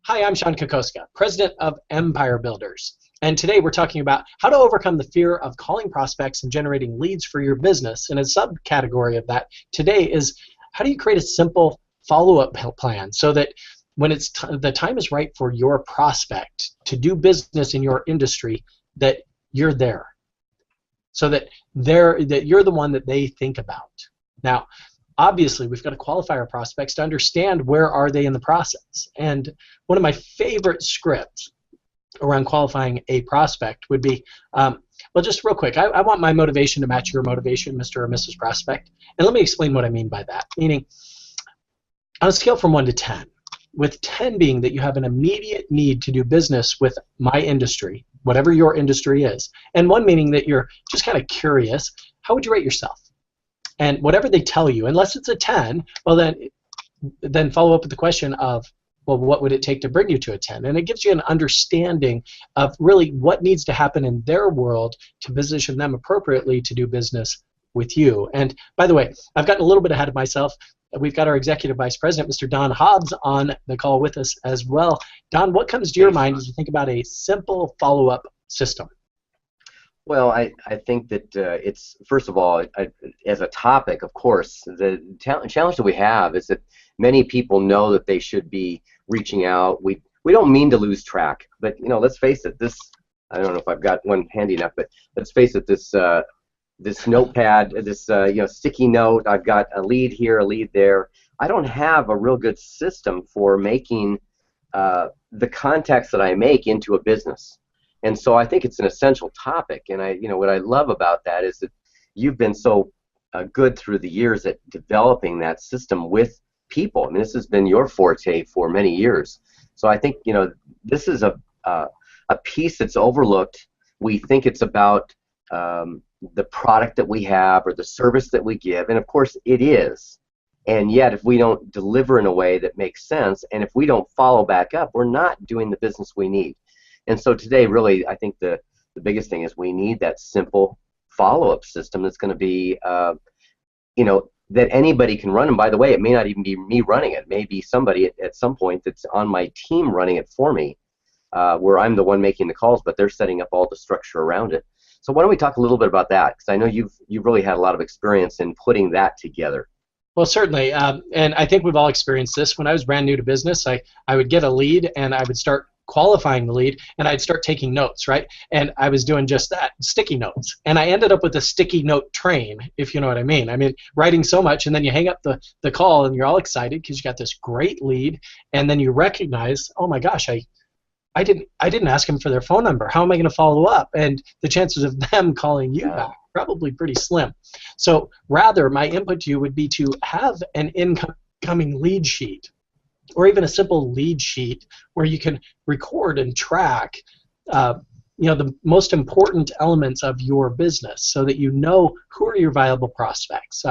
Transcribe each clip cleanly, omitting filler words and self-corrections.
Hi, I'm Sean Kokoska, president of Empire Builders. And today we're talking about how to overcome the fear of calling prospects and generating leads for your business. And a subcategory of that today is how do you create a simple follow-up plan so that when the time is right for your prospect to do business in your industry, that you're there, so that you're the one that they think about. Now, obviously, we've got to qualify our prospects to understand where are they in the process. And one of my favorite scripts around qualifying a prospect would be, well, just real quick, I want my motivation to match your motivation, Mr. or Mrs. Prospect. And let me explain what I mean by that. Meaning, on a scale from 1 to 10, with 10 being that you have an immediate need to do business with my industry, whatever your industry is, and 1 meaning that you're just kind of curious, how would you rate yourself? And whatever they tell you, unless it's a 10, well then follow up with the question of, well, what would it take to bring you to a 10? And it gives you an understanding of really what needs to happen in their world to position them appropriately to do business with you. And by the way, I've gotten a little bit ahead of myself. We've got our Executive Vice President, Mr. Don Hobbs, on the call with us as well. Don, what comes to your mind as you think about a simple follow-up system? Well, I think that it's, first of all, as a topic, of course, the challenge that we have is that many people know that they should be reaching out. We don't mean to lose track, but let's face it. I don't know if I've got one handy enough, but let's face it. This notepad, this sticky note. I've got a lead here, a lead there. I don't have a real good system for making the contacts that I make into a business. And so I think it's an essential topic, and what I love about that is that you've been so good through the years at developing that system with people. I mean, this has been your forte for many years. So I think this is a piece that's overlooked. We think it's about the product that we have or the service that we give, and of course it is. And yet, if we don't deliver in a way that makes sense, and if we don't follow back up, we're not doing the business we need. And so today, really, I think the biggest thing is we need that simple follow-up system that's going to be, that anybody can run. And by the way, it may not even be me running it. It may be somebody at some point that's on my team running it for me, where I'm the one making the calls, but they're setting up all the structure around it. So why don't we talk a little bit about that? Because I know you've really had a lot of experience in putting that together. Well, certainly, and I think we've all experienced this. When I was brand new to business, I would get a lead, and I would start qualifying the lead, and I'd start taking notes, right? And I was doing just that, sticky notes. And I ended up with a sticky note train, if you know what I mean. I mean, writing so much, and then you hang up the call, and you're all excited because you got this great lead, and then you recognize, oh my gosh, I didn't ask them for their phone number. How am I going to follow up? And the chances of them calling you back probably pretty slim. So rather, my input to you would be to have an incoming lead sheet, or even a simple lead sheet where you can record and track the most important elements of your business, so that you know who are your viable prospects.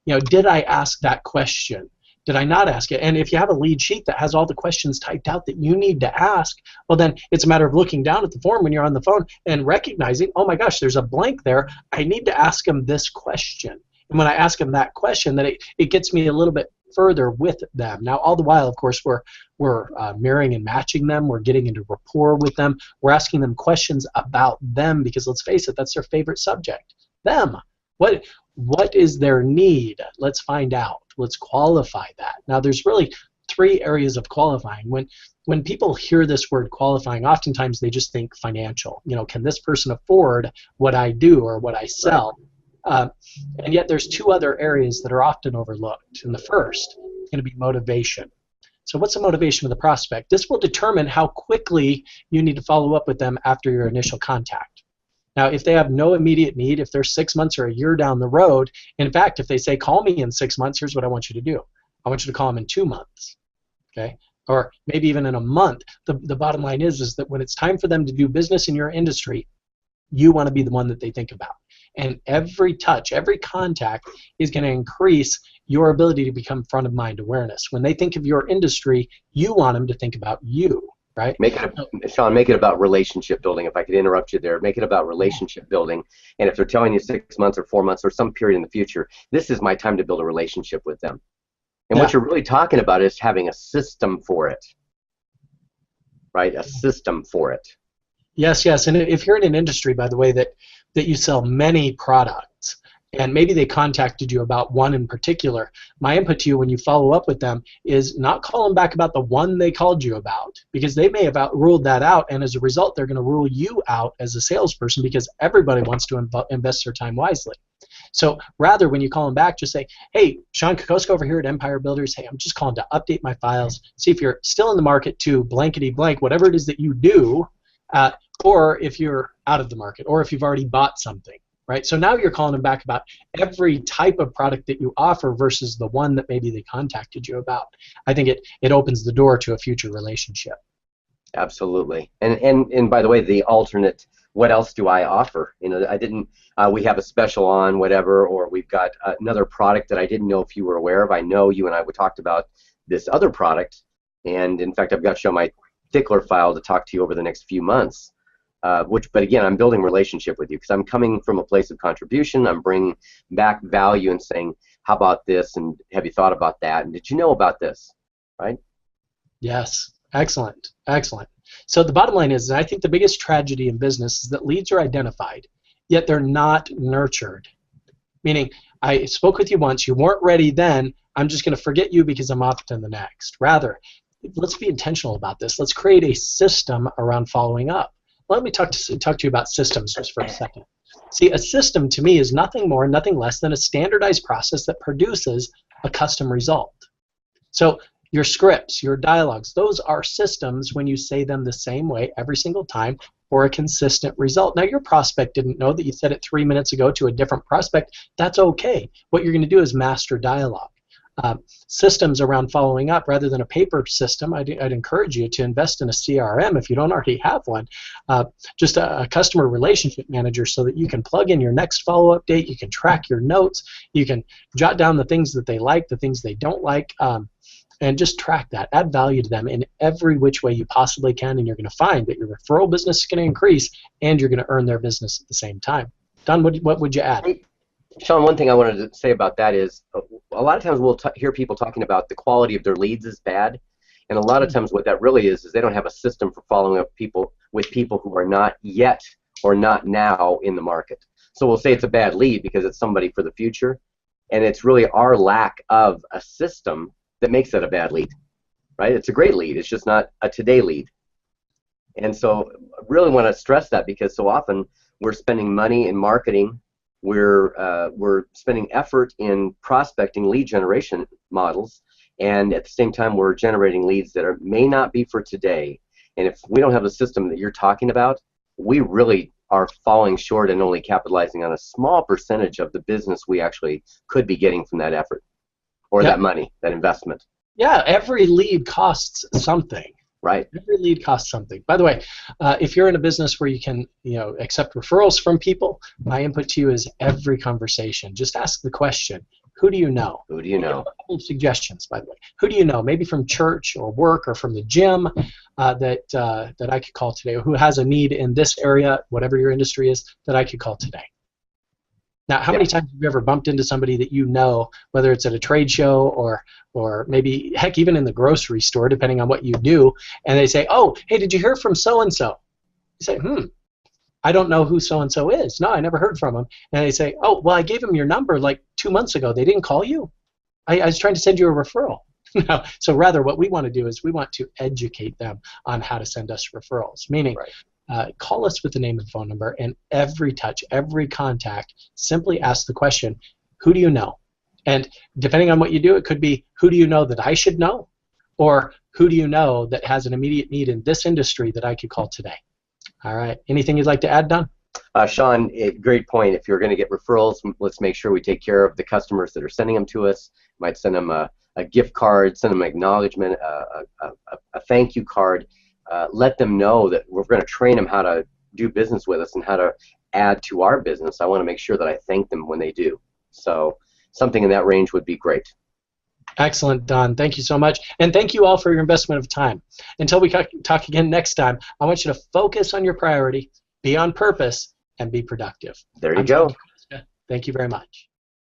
Did I ask that question? Did I not ask it? And if you have a lead sheet that has all the questions typed out that you need to ask, well, then it's a matter of looking down at the form when you're on the phone and recognizing, oh my gosh, there's a blank there. I need to ask them this question. And when I ask them that question, then it gets me a little bit further with them. Now, all the while, of course, we're mirroring and matching them. We're getting into rapport with them. We're asking them questions about them, because let's face it, that's their favorite subject. Them. What is their need? Let's find out. Let's qualify that. Now, there's really 3 areas of qualifying. When people hear this word qualifying, oftentimes they just think financial. Can this person afford what I do or what I sell? And yet there's 2 other areas that are often overlooked. And the first is going to be motivation. So what's the motivation of the prospect? This will determine how quickly you need to follow up with them after your initial contact. Now, if they have no immediate need, if they're 6 months or a year down the road, in fact, if they say, call me in 6 months, here's what I want you to do. I want you to call them in 2 months, okay? Or maybe even in a month. The bottom line is that when it's time for them to do business in your industry, you want to be the one that they think about. And every touch, every contact is going to increase your ability to become front of mind awareness. When they think of your industry, you want them to think about you, right? Sean, make it about relationship building. If I could interrupt you there, make it about relationship building. And if they're telling you 6 months or 4 months or some period in the future, this is my time to build a relationship with them. And what you're really talking about is having a system for it. right? A system for it. Yes, yes. And if you're in an industry, by the way, that you sell many products, and maybe they contacted you about one in particular, my input to you when you follow up with them is not call them back about the one they called you about, because they may have ruled that out, and as a result, they're going to rule you out as a salesperson, because everybody wants to invest their time wisely. So rather, when you call them back, just say, hey, Sean Kokoska over here at Empire Builders. Hey, I'm just calling to update my files, see if you're still in the market to blankety blank, whatever it is that you do, or if you're out of the market, or if you've already bought something, right? So now you're calling them back about every type of product that you offer versus the one that maybe they contacted you about. I think it opens the door to a future relationship. Absolutely. And by the way, the alternate, what else do I offer? You know, I didn't, we have a special on whatever, or we've got another product that I didn't know if you were aware of. I know you and I talked about this other product, and in fact, I've got to show my particular file to talk to you over the next few months. But again, I'm building relationship with you because I'm coming from a place of contribution. I'm bringing back value and saying, how about this? And have you thought about that? And did you know about this? Right? Yes. Excellent. Excellent. So the bottom line is, I think the biggest tragedy in business is that leads are identified, yet they're not nurtured. Meaning, I spoke with you once, you weren't ready then, I'm just going to forget you because I'm off to the next. Rather, let's be intentional about this. Let's create a system around following up. Let me talk to you about systems just for a second. See, a system to me is nothing more, nothing less than a standardized process that produces a custom result. So your scripts, your dialogues, those are systems when you say them the same way every single time for a consistent result. Now, your prospect didn't know that you said it 3 minutes ago to a different prospect. That's okay. What you're going to do is master dialogue. Systems around following up rather than a paper system. I'd encourage you to invest in a CRM if you don't already have one. Just a customer relationship manager so that you can plug in your next follow-up date, you can track your notes, you can jot down the things that they like, the things they don't like, and just track that. Add value to them in every which way you possibly can, and you're going to find that your referral business is going to increase and you're going to earn their business at the same time. Don, what would you add? Sean, one thing I wanted to say about that is a lot of times we'll hear people talking about the quality of their leads is bad, and a lot of times what that really is they don't have a system for following up with people who are not yet or not now in the market. So we'll say it's a bad lead because it's somebody for the future, and it's really our lack of a system that makes it a bad lead, right? It's a great lead. It's just not a today lead. And so I really want to stress that because so often we're spending money in marketing, we're spending effort in prospecting lead generation models, and at the same time we're generating leads that may not be for today. And if we don't have the system that you're talking about, we really are falling short and only capitalizing on a small percentage of the business we actually could be getting from that effort or that money, that investment. Yeah, every lead costs something. Right. Every lead costs something. By the way, if you're in a business where you can, accept referrals from people, my input to you is every conversation. Just ask the question, who do you know? Who do you know? Suggestions, by the way. Who do you know? Maybe from church or work or from the gym that I could call today, or who has a need in this area, whatever your industry is, that I could call today. Now, how many times have you ever bumped into somebody that you know, whether it's at a trade show or maybe, heck, even in the grocery store, depending on what you do, and they say, oh, hey, did you hear from so-and-so? You say, I don't know who so-and-so is. No, I never heard from him. And they say, oh, well, I gave him your number like 2 months ago. They didn't call you? I was trying to send you a referral. No. So rather, what we want to do is we want to educate them on how to send us referrals, meaning call us with the name and phone number, and every touch, every contact, simply ask the question, who do you know? And depending on what you do, it could be, who do you know that I should know? Or who do you know that has an immediate need in this industry that I could call today? All right. Anything you'd like to add, Don? Sean, great point. If you're going to get referrals, let's make sure we take care of the customers that are sending them to us. Might send them a gift card, send them an acknowledgement, a thank you card. Let them know that we're going to train them how to do business with us and how to add to our business. I want to make sure that I thank them when they do. So something in that range would be great. Excellent, Don. Thank you so much. And thank you all for your investment of time. Until we talk again next time, I want you to focus on your priority, be on purpose, and be productive. There you go. Thank you very much.